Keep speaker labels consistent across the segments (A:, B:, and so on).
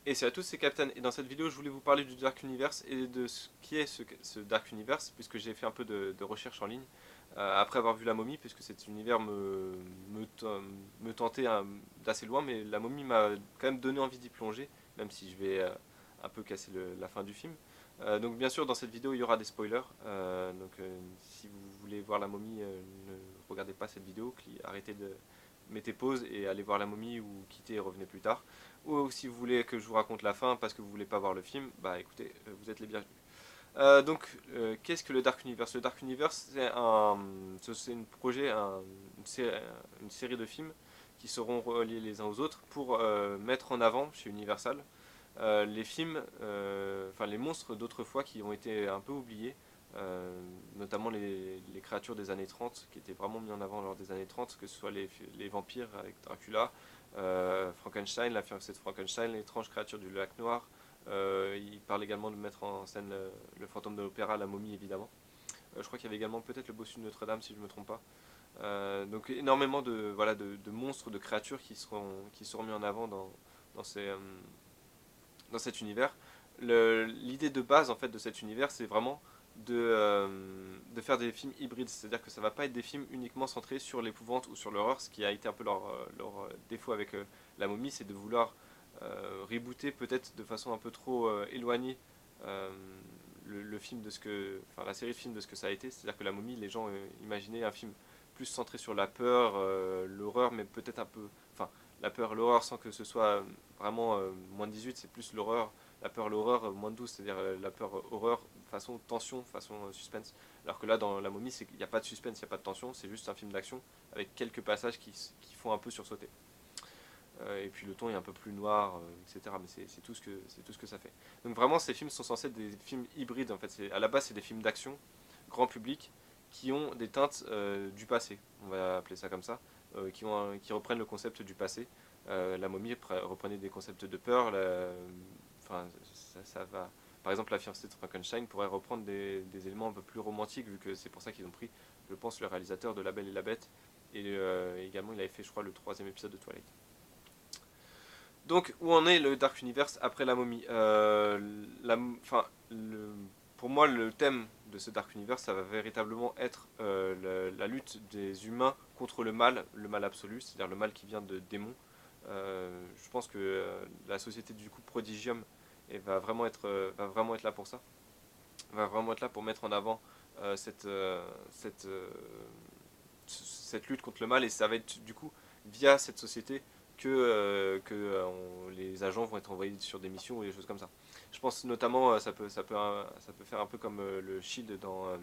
A: Et c'est à tous, c'est Captain. Et dans cette vidéo, je voulais vous parler du Dark Universe et de ce qui est ce Dark Universe, puisque j'ai fait un peu de recherche en ligne après avoir vu La Momie, puisque cet univers me tentait d'assez loin, mais La Momie m'a quand même donné envie d'y plonger, même si je vais un peu casser la fin du film. Donc bien sûr, dans cette vidéo, il y aura des spoilers. Si vous voulez voir La Momie, ne regardez pas cette vidéo, arrêtez de mettez pause et allez voir La Momie ou quittez et revenez plus tard. Ou si vous voulez que je vous raconte la fin parce que vous voulez pas voir le film, bah écoutez, vous êtes les bienvenus. Qu'est-ce que le Dark Universe? Le Dark Universe, c'est un projet, une série de films qui seront reliés les uns aux autres pour mettre en avant chez Universal les films, enfin les monstres d'autrefois qui ont été un peu oubliés, notamment les créatures des années 30 qui étaient vraiment mis en avant lors des années 30, que ce soit les vampires avec Dracula, Frankenstein, la fiancée de Frankenstein, l'étrange créature du lac noir. Il parle également de mettre en scène le fantôme de l'opéra, la momie évidemment. Je crois qu'il y avait également peut-être le bossu de Notre-Dame si je ne me trompe pas. Donc énormément de monstres, de créatures qui seront mis en avant dans dans cet univers. L'idée de base en fait de cet univers, c'est vraiment de faire des films hybrides, c'est-à-dire que ça va pas être des films uniquement centrés sur l'épouvante ou sur l'horreur, ce qui a été un peu leur défaut avec La Momie, c'est de vouloir rebooter peut-être de façon un peu trop éloignée euh, le film de ce que, enfin la série de films de ce que ça a été, c'est-à-dire que La Momie, les gens imaginaient un film plus centré sur la peur, l'horreur, mais peut-être un peu, enfin la peur, l'horreur sans que ce soit vraiment moins de 18, c'est plus l'horreur, la peur, l'horreur moins de 12, c'est-à-dire la peur, horreur, façon tension, façon suspense. Alors que là, dans La Momie, il n'y a pas de suspense, il n'y a pas de tension, c'est juste un film d'action avec quelques passages qui font un peu sursauter. Et puis le ton est un peu plus noir, etc. Mais c'est tout ce que ça fait. Donc vraiment, ces films sont censés être des films hybrides. En fait, à la base, c'est des films d'action, grand public, qui ont des teintes du passé. On va appeler ça comme ça, qui reprennent le concept du passé. La momie reprenait des concepts de peur. Enfin, ça va. Par exemple, la fiancée de Frankenstein pourrait reprendre des éléments un peu plus romantiques, vu que c'est pour ça qu'ils ont pris, je pense, le réalisateur de La Belle et la Bête. Et également, il avait fait, je crois, le troisième épisode de Twilight. Donc, où en est le Dark Universe après la momie enfin, pour moi, le thème de ce Dark Universe, ça va véritablement être la lutte des humains contre le mal absolu, c'est-à-dire le mal qui vient de démons. Je pense que la société du coup Prodigium va vraiment être là pour ça, va vraiment être là pour mettre en avant euh, cette, euh, cette, euh, cette lutte contre le mal, et ça va être du coup via cette société que les agents vont être envoyés sur des missions ou des choses comme ça. Je pense notamment, ça peut faire un peu comme le Shield dans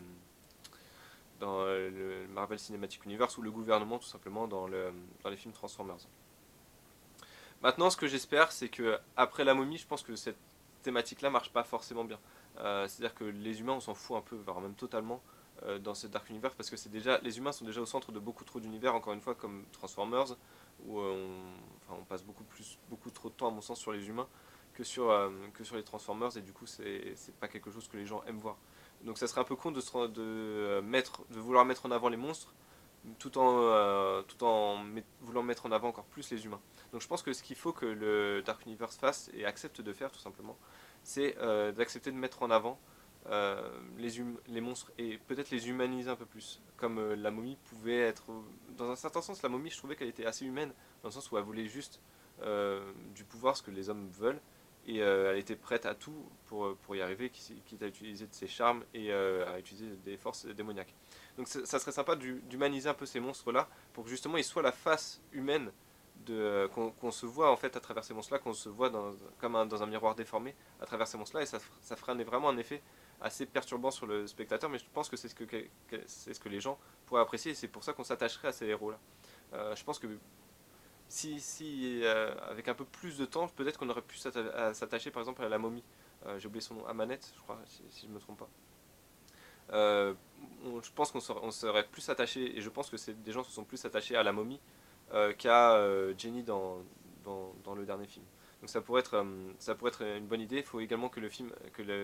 A: le Marvel Cinematic Universe ou le gouvernement tout simplement dans les films Transformers. Maintenant, ce que j'espère, c'est que après la momie, je pense que cette thématique-là marche pas forcément bien. C'est-à-dire que les humains, on s'en fout un peu, voire même totalement, dans ce Dark Universe, parce que c'est déjà, les humains sont déjà au centre de beaucoup trop d'univers, encore une fois, comme Transformers, où on passe beaucoup trop de temps, à mon sens, sur les humains que sur les Transformers, et du coup, c'est pas quelque chose que les gens aiment voir. Donc, ça serait un peu con de vouloir mettre en avant les monstres, tout en voulant mettre en avant encore plus les humains. Donc je pense que ce qu'il faut que le Dark Universe fasse et accepte de faire tout simplement, c'est d'accepter de mettre en avant les monstres et peut-être les humaniser un peu plus. Comme la momie pouvait être... Dans un certain sens, la momie, je trouvais qu'elle était assez humaine, dans le sens où elle voulait juste du pouvoir, ce que les hommes veulent, et elle était prête à tout pour y arriver, quitte à utiliser de ses charmes et à utiliser des forces démoniaques. Donc ça serait sympa d'humaniser un peu ces monstres-là, pour que justement ils soient la face humaine qu'on se voit en fait à travers ces monstres-là, qu'on se voit dans un miroir déformé à travers ces monstres-là, et ça ferait vraiment un effet assez perturbant sur le spectateur, mais je pense que c'est ce que les gens pourraient apprécier, et c'est pour ça qu'on s'attacherait à ces héros-là. Je pense que avec un peu plus de temps, peut-être qu'on aurait pu s'attacher par exemple à la momie. J'ai oublié son nom, Amanet, je crois, si je ne me trompe pas. Euh, je pense on serait plus attaché, et je pense que des gens se sont plus attachés à la momie qu'à Jenny dans le dernier film. Donc ça pourrait être une bonne idée. Il faut également que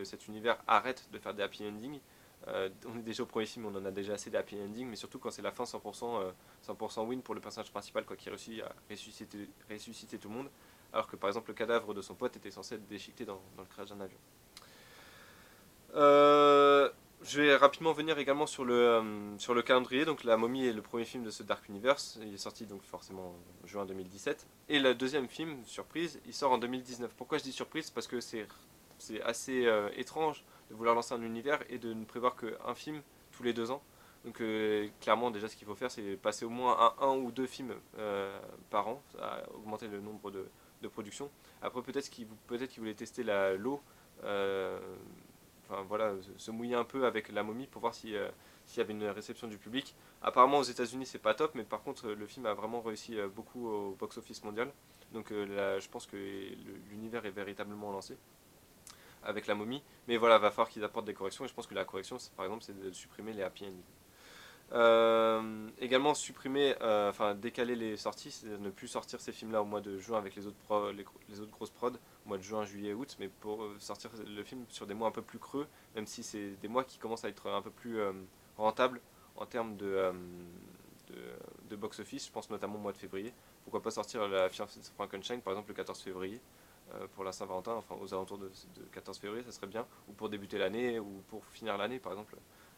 A: cet univers arrête de faire des happy endings. On est déjà au premier film, on en a déjà assez des happy endings, mais surtout quand c'est la fin 100%, 100% win pour le personnage principal, quoi, qui réussit à ressusciter tout le monde. alors que par exemple le cadavre de son pote était censé être déchiqueté dans le crash d'un avion. Je vais rapidement venir également sur le calendrier. Donc La Momie est le premier film de ce Dark Universe. Il est sorti donc forcément en juin 2017. Et le deuxième film, surprise, il sort en 2019. Pourquoi je dis surprise? Parce que c'est assez étrange de vouloir lancer un univers et de ne prévoir qu'un film tous les 2 ans. Donc clairement déjà ce qu'il faut faire c'est passer au moins à un ou deux films par an, à augmenter le nombre de productions. Après peut-être qu'ils voulaient tester l'eau, euh, enfin voilà, se mouiller un peu avec La Momie pour voir s'il y avait une réception du public. Apparemment aux États-Unis c'est pas top, mais par contre le film a vraiment réussi beaucoup au box-office mondial. Donc là, je pense que l'univers est véritablement lancé avec La Momie. Mais voilà, va falloir qu'ils apportent des corrections. Et je pense que la correction, par exemple, c'est de supprimer les happy endings. Également supprimer, enfin décaler les sorties, c'est ne plus sortir ces films-là au mois de juin avec les autres grosses prods, au mois de juin, juillet, août, mais pour sortir le film sur des mois un peu plus creux, même si c'est des mois qui commencent à être un peu plus rentables en termes de, de box-office. Je pense notamment au mois de février. Pourquoi pas sortir La fiancée de Frankenstein par exemple le 14 février pour la Saint-Valentin, enfin aux alentours de 14 février, ça serait bien, ou pour débuter l'année, ou pour finir l'année par exemple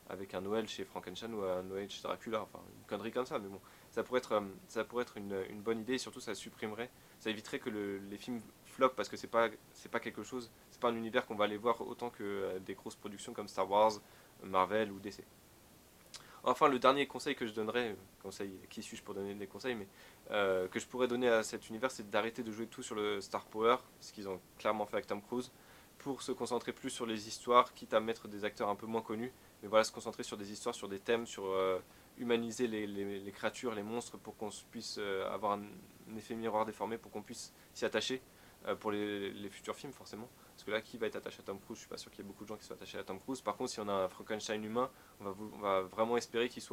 A: avec un Noël chez Frankenstein ou un Noël chez Dracula, enfin une connerie comme ça, mais bon, ça pourrait être une bonne idée et surtout ça supprimerait, ça éviterait que les films flopent parce que c'est pas quelque chose, c'est pas un univers qu'on va aller voir autant que des grosses productions comme Star Wars, Marvel ou DC. Enfin, le dernier conseil que je donnerais, conseil, qui suis-je pour donner des conseils, mais que je pourrais donner à cet univers, c'est d'arrêter de jouer tout sur le Star Power, ce qu'ils ont clairement fait avec Tom Cruise, pour se concentrer plus sur les histoires, quitte à mettre des acteurs un peu moins connus, mais voilà, se concentrer sur des histoires, sur des thèmes, sur humaniser les créatures, les monstres, pour qu'on puisse avoir un effet miroir déformé, pour qu'on puisse s'y attacher pour les futurs films, forcément. Parce que là, qui va être attaché à Tom Cruise? Je suis pas sûr qu'il y ait beaucoup de gens qui soient attachés à Tom Cruise. Par contre, si on a un Frankenstein humain, on va vraiment espérer qu'il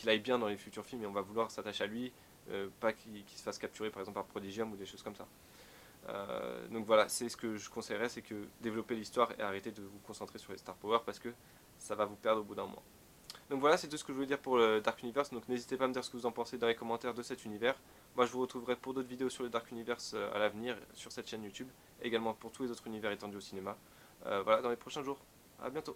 A: aille bien dans les futurs films et on va vouloir s'attacher à lui, pas qu'il se fasse capturer par exemple par Prodigium ou des choses comme ça. Donc voilà, c'est ce que je conseillerais, c'est que développer l'histoire et arrêter de vous concentrer sur les Star Power parce que ça va vous perdre au bout d'un moment. Donc voilà, c'est tout ce que je voulais dire pour le Dark Universe. Donc n'hésitez pas à me dire ce que vous en pensez dans les commentaires de cet univers. Moi je vous retrouverai pour d'autres vidéos sur le Dark Universe à l'avenir sur cette chaîne YouTube, et également pour tous les autres univers étendus au cinéma. Voilà, dans les prochains jours. À bientôt.